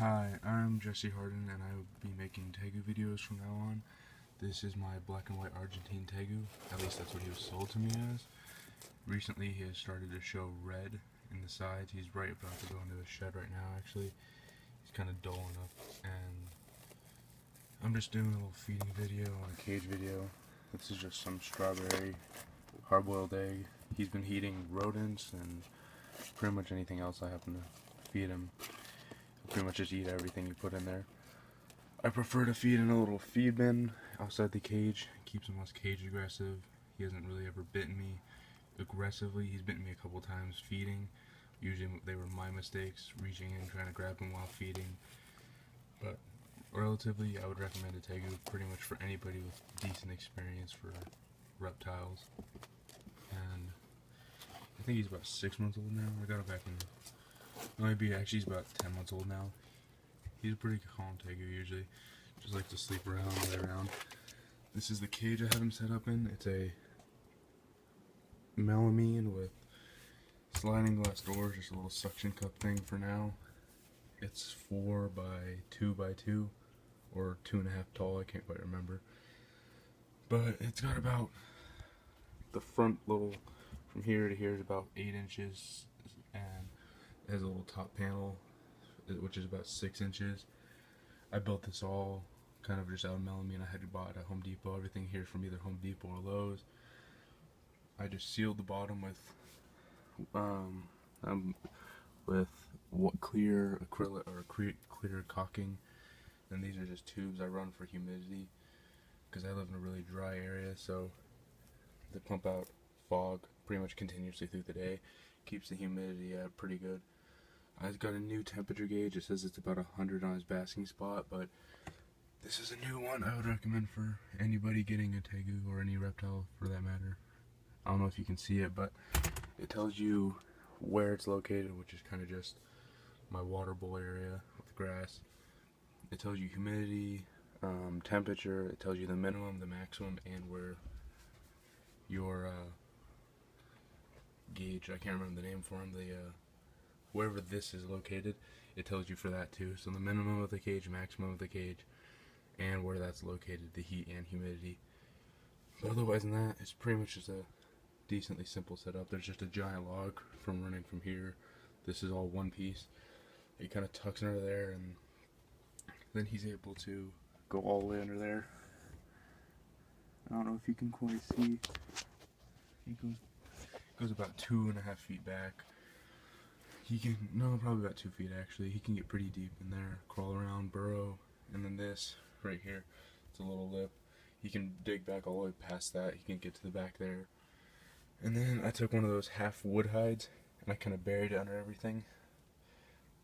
Hi, I'm Jesse Harden and I will be making tegu videos from now on. This is my black and white Argentine tegu, at least that's what he was sold to me as. Recently he has started to show red in the sides. He's right about to go into the shed right now actually. He's kind of dulling up and I'm just doing a little feeding video and a cage video. This is just some strawberry hard-boiled egg. He's been eating rodents and pretty much anything else I happen to feed him. Pretty much just eat everything you put in there. I prefer to feed in a little feed bin outside the cage. It keeps him less cage aggressive. He hasn't really ever bitten me aggressively. He's bitten me a couple times feeding. Usually they were my mistakes, reaching in trying to grab him while feeding. But relatively, I would recommend a tegu pretty much for anybody with decent experience for reptiles. And I think he's about 6 months old now. I got him back in. Maybe actually he's about 10 months old now. He's a pretty calm tegu usually. Just likes to sleep around, lay around. This is the cage I have him set up in. It's a melamine with sliding glass doors, just a little suction cup thing for now. It's 4 by 2 by 2 or 2.5 tall, I can't quite remember. But it's got about, the front little, from here to here is about 8 inches, and it has a little top panel which is about 6 inches. I built this all kind of just out of melamine. I had to buy it at Home Depot. Everything here from either Home Depot or Lowe's. I just sealed the bottom with what clear acrylic or clear caulking. And these are just tubes I run for humidity because I live in a really dry area, so they pump out fog pretty much continuously through the day. Keeps the humidity pretty good. I've got a new temperature gauge. It says it's about 100 on his basking spot, but this is a new one I would recommend for anybody getting a tegu or any reptile for that matter. I don't know if you can see it, but it tells you where it's located, which is kind of just my water bowl area with grass. It tells you humidity, temperature. It tells you the minimum, the maximum, and where your gauge, I can't remember the name for him, wherever this is located, it tells you for that too. So the minimum of the cage, maximum of the cage, and where that's located, the heat and humidity. But otherwise than that, it's pretty much just a decently simple setup. There's just a giant log from running from here. This is all one piece. It kind of tucks under there, and then he's able to go all the way under there. I don't know if you can quite see. He goes about 2.5 feet back. He can, no, probably about 2 feet actually. He can get pretty deep in there, crawl around, burrow, and then this right here, it's a little lip. He can dig back all the way past that. He can get to the back there. And then I took one of those half wood hides and I kind of buried it under everything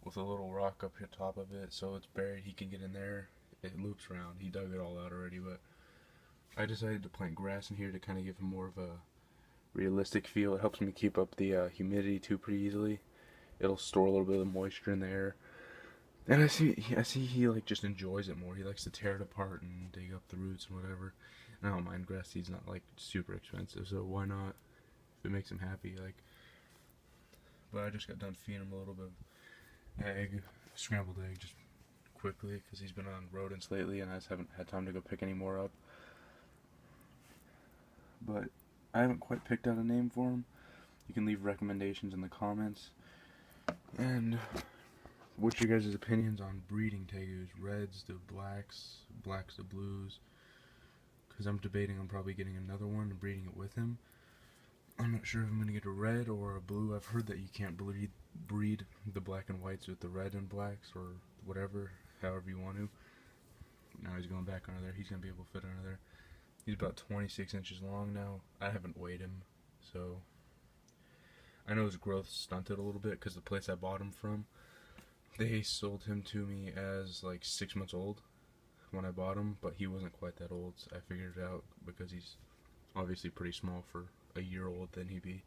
with a little rock up here top of it, so it's buried. He can get in there. It loops around. He dug it all out already, but I decided to plant grass in here to kind of give him more of a realistic feel. It helps me keep up the humidity too pretty easily. It'll store a little bit of moisture in the air. And I see he like just enjoys it more. He likes to tear it apart and dig up the roots and whatever. And I don't mind, grass seed's not like super expensive, so why not? If it makes him happy, like. But I just got done feeding him a little bit of egg, scrambled egg, just quickly because he's been on rodents lately and I just haven't had time to go pick any more up. But I haven't quite picked out a name for him. You can leave recommendations in the comments. And what's your guys' opinions on breeding tegus? Reds to blacks, blacks to blues? Because I'm debating on probably getting another one and breeding it with him. I'm not sure if I'm going to get a red or a blue. I've heard that you can't breed the black and whites with the red and blacks or whatever, however you want to. Now he's going back under there. He's going to be able to fit under there. He's about 26 inches long now. I haven't weighed him, so I know his growth stunted a little bit because the place I bought him from, they sold him to me as like 6 months old when I bought him, but he wasn't quite that old. So I figured it out because he's obviously pretty small for a year old than he'd be.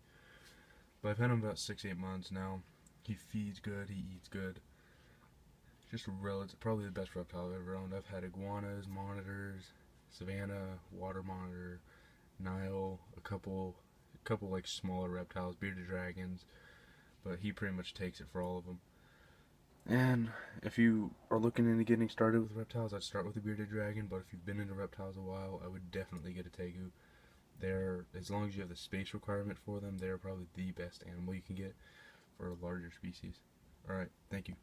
But I've had him about 6-8 months now. He feeds good, he eats good. Just a relative, probably the best reptile I've ever owned. I've had iguanas, monitors, Savannah, water monitor, Nile, a couple like smaller reptiles, bearded dragons, but he pretty much takes it for all of them. And if you are looking into getting started with reptiles, I'd start with a bearded dragon, but if you've been into reptiles a while, I would definitely get a tegu. They're, as long as you have the space requirement for them, they're probably the best animal you can get for a larger species. Alright, thank you.